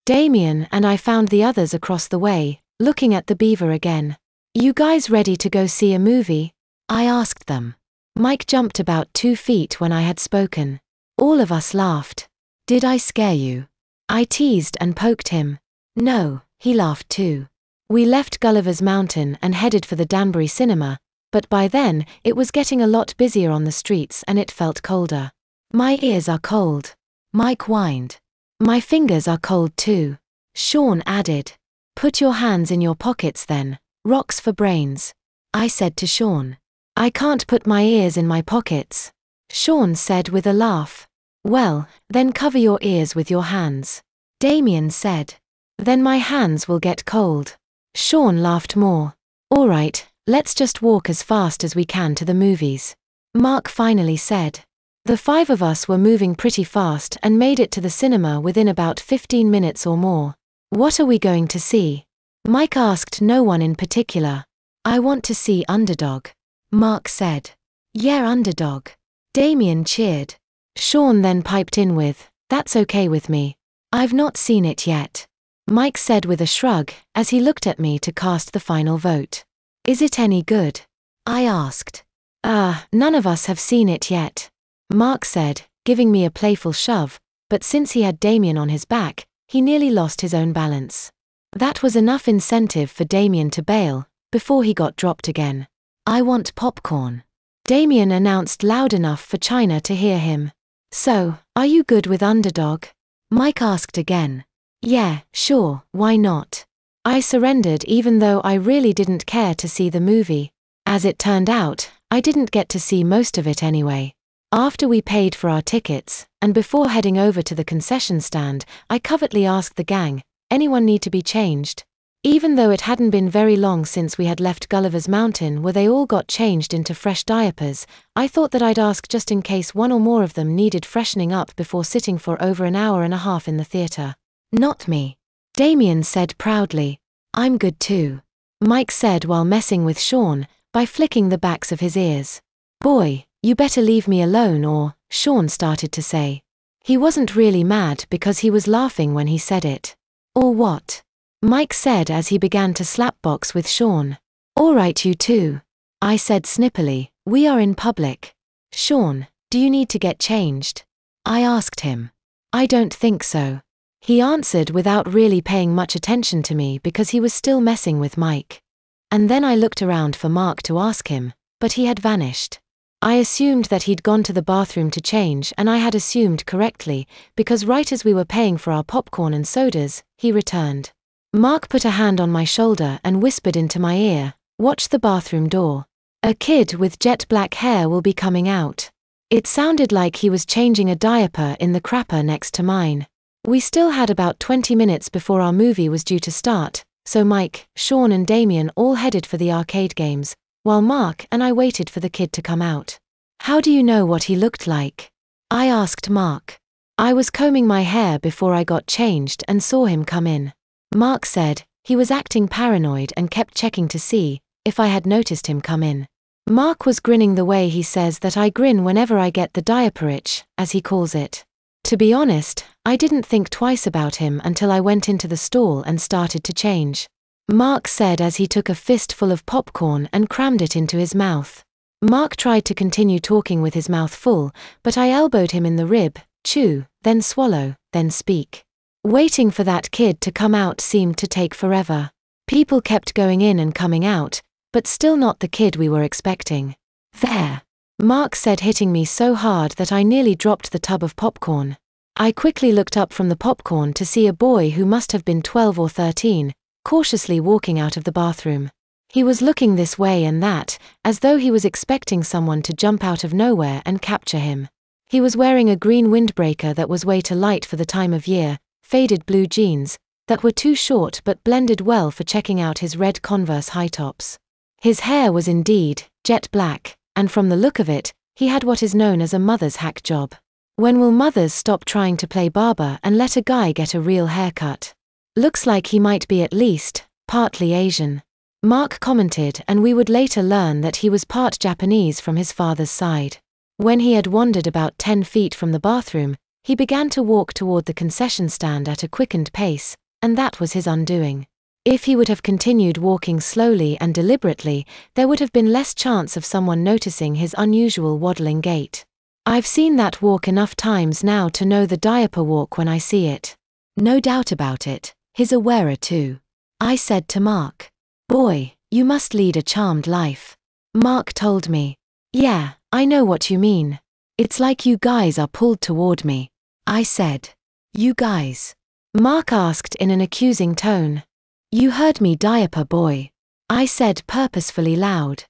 Damien and I found the others across the way, looking at the beaver again. "You guys ready to go see a movie?" I asked them. Mike jumped about 2 feet when I had spoken. All of us laughed. "Did I scare you?" I teased and poked him. "No," he laughed too. We left Gulliver's Mountain and headed for the Danbury Cinema, but by then, it was getting a lot busier on the streets and it felt colder. "My ears are cold," Mike whined. "My fingers are cold too," Sean added. "Put your hands in your pockets then, rocks for brains," I said to Sean. "I can't put my ears in my pockets," Sean said with a laugh. "Well, then cover your ears with your hands," Damien said. "Then my hands will get cold." Sean laughed more. "All right, let's just walk as fast as we can to the movies," Mark finally said. The 5 of us were moving pretty fast and made it to the cinema within about 15 minutes or more. "What are we going to see?" Mike asked no one in particular. "I want to see Underdog," Mark said. "Yeah, Underdog," Damien cheered. Sean then piped in with, "That's okay with me. I've not seen it yet," Mike said with a shrug, as he looked at me to cast the final vote. "Is it any good?" I asked. None of us have seen it yet," Mark said, giving me a playful shove, but since he had Damien on his back, he nearly lost his own balance. That was enough incentive for Damien to bail, before he got dropped again. "I want popcorn," Damien announced loud enough for China to hear him. "So, are you good with Underdog?" Mike asked again. "Yeah, sure, why not?" I surrendered even though I really didn't care to see the movie. As it turned out, I didn't get to see most of it anyway. After we paid for our tickets, and before heading over to the concession stand, I covertly asked the gang, "Anyone need to be changed?" Even though it hadn't been very long since we had left Gulliver's Mountain where they all got changed into fresh diapers, I thought that I'd ask just in case one or more of them needed freshening up before sitting for over an hour and a half in the theater. "Not me," Damien said proudly. "I'm good too," Mike said while messing with Sean, by flicking the backs of his ears. "Boy, you better leave me alone or," Sean started to say. He wasn't really mad because he was laughing when he said it. "Or what?" Mike said as he began to slapbox with Sean. "All right, you two," I said snippily, "we are in public." "Sean, do you need to get changed?" I asked him. "I don't think so," he answered without really paying much attention to me because he was still messing with Mike. And then I looked around for Mark to ask him, but he had vanished. I assumed that he'd gone to the bathroom to change, and I had assumed correctly, because right as we were paying for our popcorn and sodas, he returned. Mark put a hand on my shoulder and whispered into my ear, "Watch the bathroom door. A kid with jet black hair will be coming out." It sounded like he was changing a diaper in the crapper next to mine. We still had about 20 minutes before our movie was due to start, so Mike, Sean and Damien all headed for the arcade games, while Mark and I waited for the kid to come out. "How do you know what he looked like?" I asked Mark. "I was combing my hair before I got changed and saw him come in." Mark said, "He was acting paranoid and kept checking to see if I had noticed him come in." Mark was grinning the way he says that I grin whenever I get the diaper itch, as he calls it. To be honest, I didn't think twice about him until I went into the stall and started to change. Mark said as he took a fistful of popcorn and crammed it into his mouth. Mark tried to continue talking with his mouth full, but I elbowed him in the rib, chew, then swallow, then speak. Waiting for that kid to come out seemed to take forever. People kept going in and coming out, but still not the kid we were expecting. "There," Mark said, hitting me so hard that I nearly dropped the tub of popcorn. I quickly looked up from the popcorn to see a boy who must have been 12 or 13, cautiously walking out of the bathroom. He was looking this way and that, as though he was expecting someone to jump out of nowhere and capture him. He was wearing a green windbreaker that was way too light for the time of year, faded blue jeans that were too short but blended well for checking out his red Converse high tops. His hair was indeed jet black, and from the look of it, he had what is known as a mother's hack job. When will mothers stop trying to play barber and let a guy get a real haircut? "Looks like he might be at least partly Asian," Mark commented, and we would later learn that he was part Japanese from his father's side. When he had wandered about 10 feet from the bathroom, He began to walk toward the concession stand at a quickened pace, and that was his undoing. If he would have continued walking slowly and deliberately, there would have been less chance of someone noticing his unusual waddling gait. I've seen that walk enough times now to know the diaper walk when I see it. No doubt about it, he's a wearer too. I said to Mark. Boy, you must lead a charmed life. Mark told me. Yeah, I know what you mean. It's like you guys are pulled toward me. I said. You guys? Mark asked in an accusing tone. You heard me, diaper boy. I said purposefully loud.